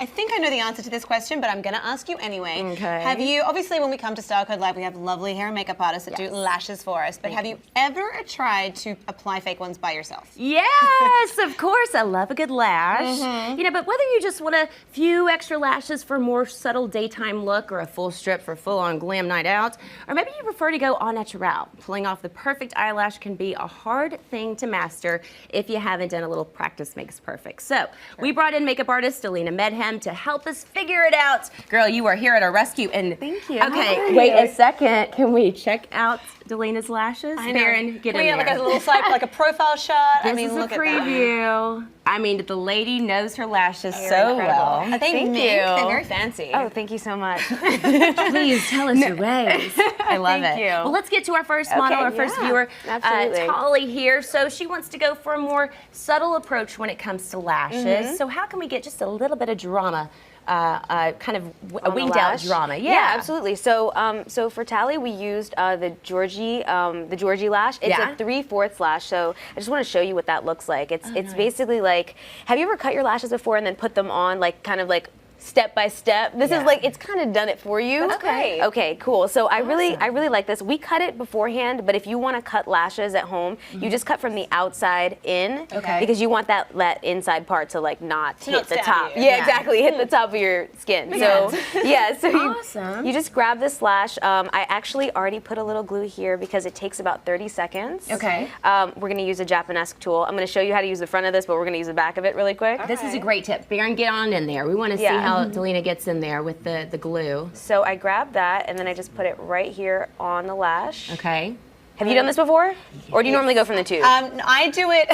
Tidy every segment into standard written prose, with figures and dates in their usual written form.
I think I know the answer to this question, but I'm going to ask you anyway. Okay. Have you, obviously when we come to Style Code Live, we have lovely hair and makeup artists that do lashes for us, but have you ever tried to apply fake ones by yourself? Yes, of course. I love a good lash. You know, but whether you just want a few extra lashes for a more subtle daytime look or a full strip for full-on glam night out, or maybe you prefer to go au natural, pulling off the perfect eyelash can be a hard thing to master if you haven't done a little practice makes perfect. So we brought in makeup artist Alina Medhem to help us figure it out. Girl, you are here at our rescue. And thank you. Okay, wait a second. Can we check out Delina's lashes? I know. Baron, get in We there. have like a little side, like a profile shot. This I mean, is look a at that. preview. I mean, the lady knows her lashes They're so incredible. well. Are they Thank mink? you. They're very fancy. Oh, thank you so much. Please tell us your ways. I love Thank it. you. Well, let's get to our first model, our first viewer, absolutely. Tolly here. So she wants to go for a more subtle approach when it comes to lashes. So how can we get just a little bit of drama? Kind of a winged out drama. Yeah, absolutely. So, so for Tally, we used the Georgie lash. It's a 3/4 lash. So I just want to show you what that looks like. It's nice. basically like, have you ever cut your lashes before and then put them on like kind of like step by step? This is like, it's kind of done it for you. That's great. Okay, cool. So I really like this. We cut it beforehand, but if you want to cut lashes at home, you just cut from the outside in. Okay. Because you want that inside part to like not hit not the stab top. you. Yeah, exactly. Hit the top of your skin. So yeah, so Awesome. you just grab this lash. I actually already put a little glue here because it takes about 30 seconds. Okay. We're gonna use a Japanesque tool. I'm gonna show you how to use the front of this, but we're gonna use the back of it really quick. This is a great tip. Baron, get on in there. We want to see how Delina gets in there with the glue. So I grab that and then I just put it right here on the lash. Okay. Have you done this before? Or do you normally go from the tube? I do it.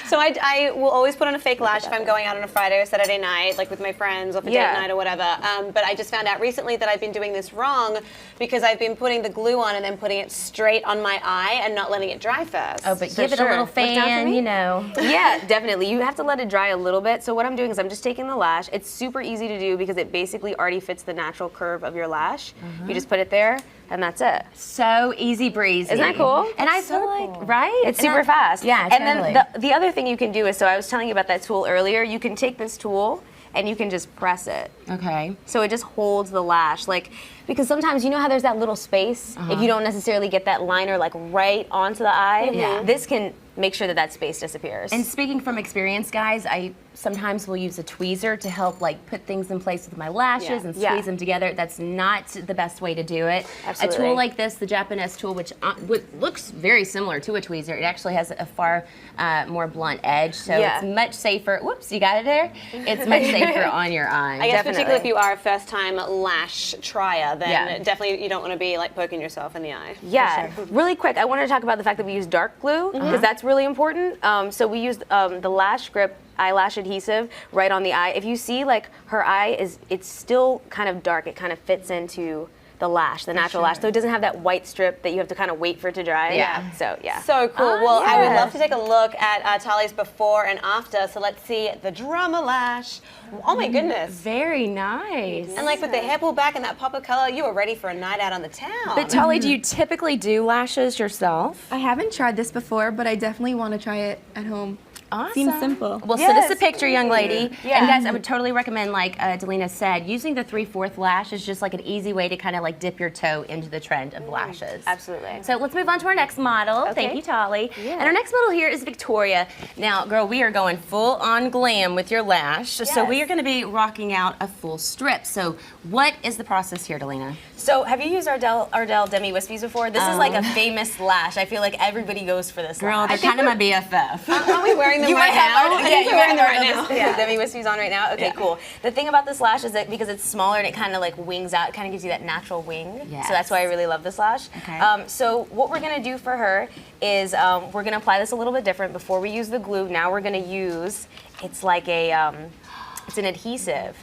So I will always put on a fake lash if I'm going out on a Friday or Saturday night, like with my friends or for date night or whatever. But I just found out recently that I've been doing this wrong because I've been putting the glue on and then putting it straight on my eye and not letting it dry first. Oh, but give it a little fan, you know. Yeah, definitely. You have to let it dry a little bit. So what I'm doing is I'm just taking the lash. It's super easy to do because it basically already fits the natural curve of your lash. You just put it there and that's it. So easy breezy. Isn't that cool? And I feel like, right? It's super fast. Yeah, and totally. then the other thing you can do is, so I was telling you about that tool earlier, you can take this tool and you can just press it. Okay. So it just holds the lash, like, because sometimes you know how there's that little space, if you don't necessarily get that liner like right onto the eye, this can make sure that that space disappears. And speaking from experience, guys, I sometimes will use a tweezer to help like put things in place with my lashes and squeeze them together. That's not the best way to do it. Absolutely. A tool like this, the Japanese tool, which looks very similar to a tweezer, it actually has a far more blunt edge, so it's much safer. Whoops, you got it there? It's much safer on your eye. I guess particularly if you are a first-time lash trier, then definitely you don't want to be like poking yourself in the eye. Yeah, really quick, I wanted to talk about the fact that we use dark glue, because that's really important. So we used the Lash Grip eyelash adhesive right on the eye. If you see, like, her eye it's still kind of dark. It kind of fits into the lash, the natural lash, so it doesn't have that white strip that you have to kind of wait for it to dry. So So cool. Well, I would love to take a look at Tali's before and after. So let's see the drama lash. Oh my goodness. Very nice. And like with the hair pulled back and that pop of color, you are ready for a night out on the town. But Tali, do you typically do lashes yourself? I haven't tried this before, but I definitely want to try it at home. Awesome. Seems simple. Well, send us a picture, young lady. And guys, I would totally recommend, like Delina said, using the 3/4 lash is just like an easy way to kind of like dip your toe into the trend of lashes. Absolutely. So let's move on to our next model. Thank you, Tali. And our next model here is Victoria. Now, girl, we are going full on glam with your lash. So we are going to be rocking out a full strip. So what is the process here, Delina? So have you used Ardell Demi Wispies before? This is like a famous lash. I feel like everybody goes for this Girl, lash. they're kind of my BFF. Are we wearing them You right might have now? our, yeah, you're wearing them right now. Yeah, Demi Wispies on right now. Okay, cool. The thing about this lash is that because it's smaller and it kind of like wings out, it kind of gives you that natural wing. Yes. So that's why I really love this lash. Okay. So what we're gonna do for her is we're gonna apply this a little bit different. Before we use the glue, now we're gonna use, it's like a, it's an adhesive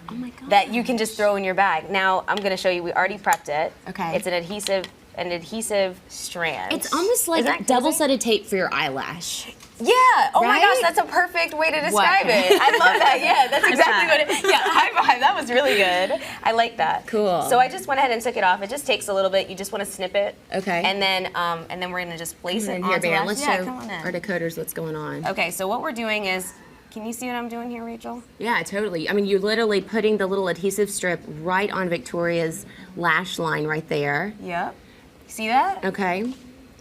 that you can just throw in your bag. Now I'm gonna show you. We already prepped it. Okay. It's an adhesive strand. It's almost like double-sided tape for your eyelash. Yeah. Oh my Right? gosh, that's a perfect way to describe it. I love that. Yeah, that's exactly what it. Yeah, high five. That was really good. I like that. Cool. So I just went ahead and took it off. It just takes a little bit. You just want to snip it. Okay. And then we're gonna just place it And onto here, Baron, the let's lash. show Come on in. our decoders what's going on. Okay, so what we're doing is Can you see what I'm doing here, Rachel? Yeah, totally. I mean, you're literally putting the little adhesive strip right on Victoria's lash line right there. Yep. See that? Okay.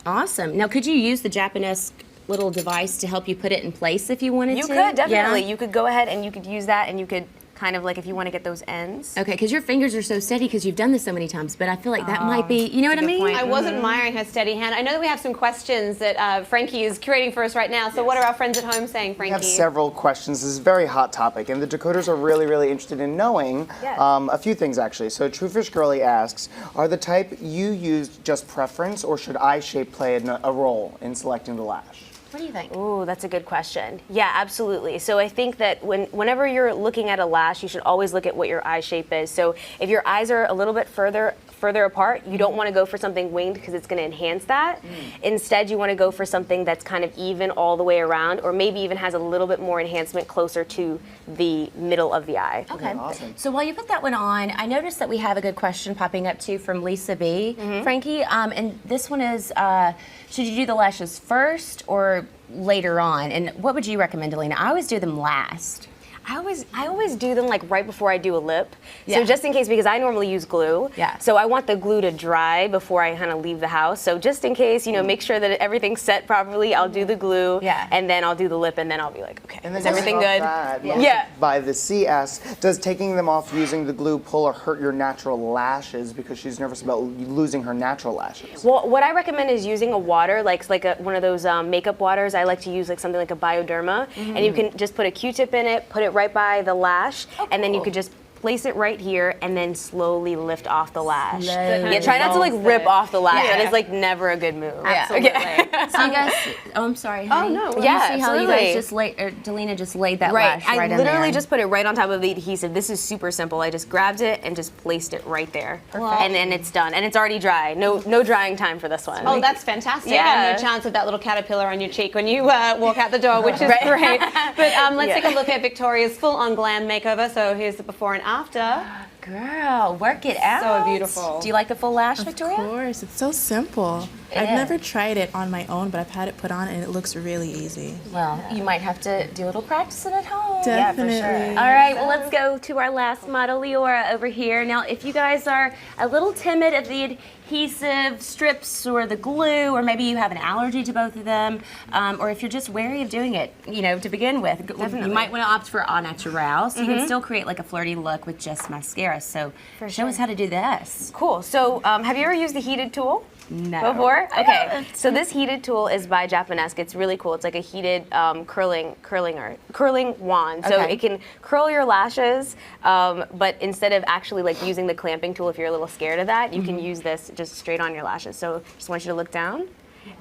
Awesome. Now, could you use the Japanese little device to help you put it in place if you wanted to? You could, definitely. Yeah? You could go ahead and you could use that, and you could kind of like if you want to get those ends. Okay, because your fingers are so steady because you've done this so many times, but I feel like that might be, you know what I mean? I was admiring her steady hand. I know that we have some questions that Frankie is curating for us right now. So what are our friends at home saying, Frankie? We have several questions. This is a very hot topic, and the decoders are really, really interested in knowing a few things, actually. So Truefish Girlie asks, are the type you used just preference, or should eye shape play a role in selecting the lash? What do you think? Ooh, that's a good question. Yeah, absolutely. So I think that whenever you're looking at a lash, you should always look at what your eye shape is. So if your eyes are a little bit further apart, you don't want to go for something winged because it's going to enhance that. Instead, you want to go for something that's kind of even all the way around, or maybe even has a little bit more enhancement closer to the middle of the eye. Okay. Awesome. So while you put that one on, I noticed that we have a good question popping up too from Lisa B. Frankie, and this one is, should you do the lashes first or later on? And what would you recommend, Alina? I always do them last. I always do them like right before I do a lip. Yeah. So just in case, because I normally use glue. Yeah. So I want the glue to dry before I kind of leave the house. So just in case, make sure that everything's set properly, I'll do the glue. Yeah. And then I'll do the lip, and then I'll be like, okay, And then is everything good? By the C asks, does taking them off using the glue pull or hurt your natural lashes, because she's nervous about losing her natural lashes? Well, what I recommend is using a water, like one of those makeup waters. I like to use like something like a Bioderma, and you can just put a Q-tip in it, put it right by the lash, and then you could just place it right here and then slowly lift off the lash. Yeah, try not to like rip off the lash. That is like never a good move. Absolutely. So you guys, I'm sorry, honey. no. You Yeah, see how you absolutely. guys just Delina just laid that Right, lash right I in literally there. just put it right on top of the adhesive. This is super simple. I just grabbed it and just placed it right there. And then it's done. And it's already dry. No drying time for this one. Oh, that's fantastic. Yeah. And no chance of that little caterpillar on your cheek when you walk out the door, which is great. But let's take a look at Victoria's full-on glam makeover. So here's the before and after. Girl, work it out. So beautiful. Do you like the full lash, Victoria? Of course, it's so simple. I've never tried it on my own, but I've had it put on and it looks really easy. Well, you might have to do a little practicing at home. Definitely. All right, well, let's go to our last model, Leora, over here. Now, if you guys are a little timid of the adhesive strips or the glue, or maybe you have an allergy to both of them, or if you're just wary of doing it, to begin with, you might want to opt for au naturel, so you can still create like a flirty look with just mascara. So show us how to do this. Cool. So have you ever used the heated tool? No. Before? Okay. So this heated tool is by Japanesque. It's really cool. It's like a heated curling wand. So Okay. it can curl your lashes, but instead of actually like using the clamping tool, if you're a little scared of that, you can use this just straight on your lashes. So just want you to look down,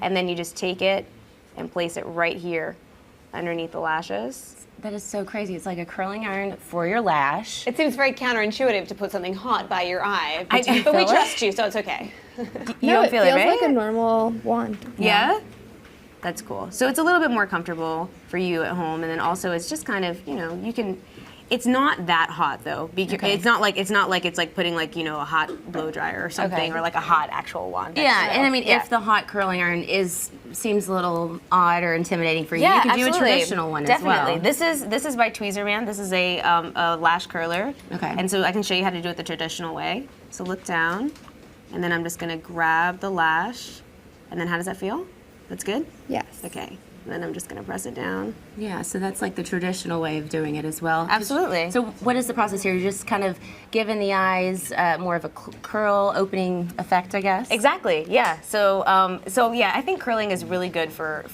and then you just take it and place it right here underneath the lashes. That is so crazy. It's like a curling iron for your lash. It seems very counterintuitive to put something hot by your eye. I do But we feel it. trust you, so it's okay. You don't it feel feels it, right? like a normal wand. Yeah? That's cool. So it's a little bit more comfortable for you at home, and then also it's just kind of, you can. It's not that hot though. It's not like it's like putting like a hot blow dryer or something, or like a hot actual wand. Yeah, and I mean, if the hot curling iron seems a little odd or intimidating for you, you can do a traditional one as well. Definitely. This is by Tweezerman. This is a lash curler. Okay. And so I can show you how to do it the traditional way. So look down, and then I'm just gonna grab the lash, and then how does that feel? That's good? Yes. Okay. And then I'm just gonna press it down. Yeah, so that's like the traditional way of doing it as well. Absolutely. So what is the process here? You're just kind of giving the eyes more of a curl opening effect, I guess? Exactly. Yeah. So yeah, I think curling is really good for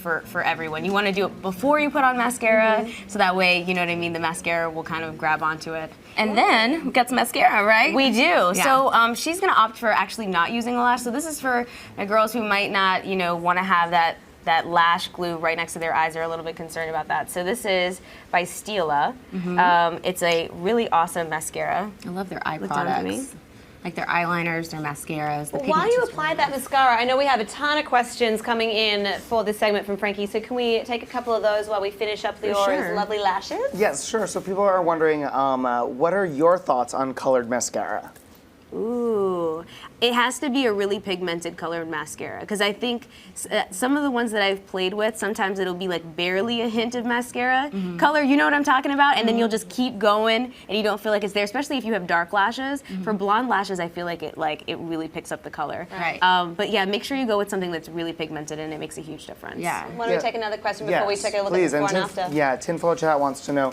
everyone. You want to do it before you put on mascara, so that way, you know what I mean, the mascara will kind of grab onto it. And then we've got some mascara, right? We do. So she's gonna opt for actually not using a lash. So this is for girls who might not, want to have that lash glue right next to their eyes. Are a little bit concerned about that. So this is by Stila. It's a really awesome mascara. I love their eye Look down at me. products. Like their eyeliners, their mascaras. The While you pigments apply that mascara, I know we have a ton of questions coming in for this segment from Frankie, so can we take a couple of those while we finish up Leora's sure. lovely lashes? Yes, sure. So people are wondering, what are your thoughts on colored mascara? Ooh, it has to be a really pigmented colored mascara because I think some of the ones that I've played with, sometimes it'll be like barely a hint of mascara color, you know what I'm talking about? And then you'll just keep going and you don't feel like it's there, especially if you have dark lashes. For blonde lashes, I feel like it really picks up the color. Right. But yeah, make sure you go with something that's really pigmented and it makes a huge difference. Yeah. Why don't we take another question before we take a look please. at the before and after? Yeah, Tinfoil Chat wants to know,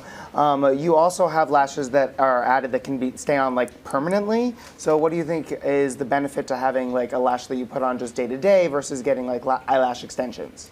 you also have lashes that are added that can stay on like permanently. So what do you think is the benefit to having like a lash that you put on just day to day versus getting like eyelash extensions?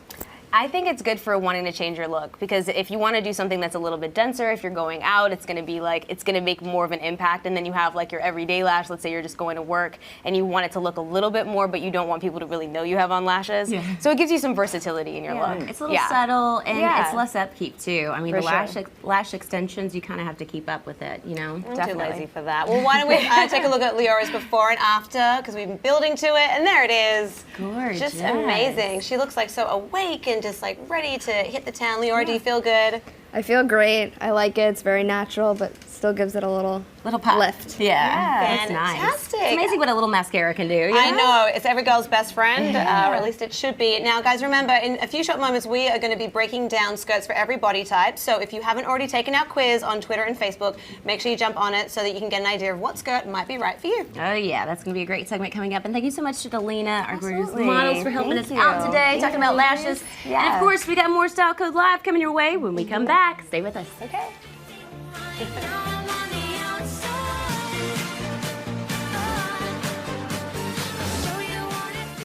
I think it's good for wanting to change your look because if you want to do something that's a little bit denser, if you're going out, it's going to be like, it's going to make more of an impact. And then you have like your everyday lash, let's say you're just going to work and you want it to look a little bit more, but you don't want people to really know you have on lashes. Yeah. So it gives you some versatility in your look. It's a little subtle and it's less upkeep too. I mean, For the lash extensions, you kind of have to keep up with it, you know? I'm too lazy for that. Well, why don't we take a look at Leora's before and after, because we've been building to it, and there it is. Gorgeous. Just amazing. She looks like so awake and just like ready to hit the town. Leora, do you feel good? I feel great. I like it. It's very natural, but still gives it a little pop. lift. Yeah, that's Fantastic. nice. It's amazing what a little mascara can do. You I know? know, it's every girl's best friend, or at least it should be. Now, guys, remember, in a few short moments, we are going to be breaking down skirts for every body type. So if you haven't already taken our quiz on Twitter and Facebook, make sure you jump on it so that you can get an idea of what skirt might be right for you. Oh yeah, that's going to be a great segment coming up. And thank you so much to Delina, our gorgeous Absolutely. models, for helping Thank us out you. today, talking about lashes. Yeah. And of course, we got more Style Code Live coming your way when we come back. Stay with us. Okay.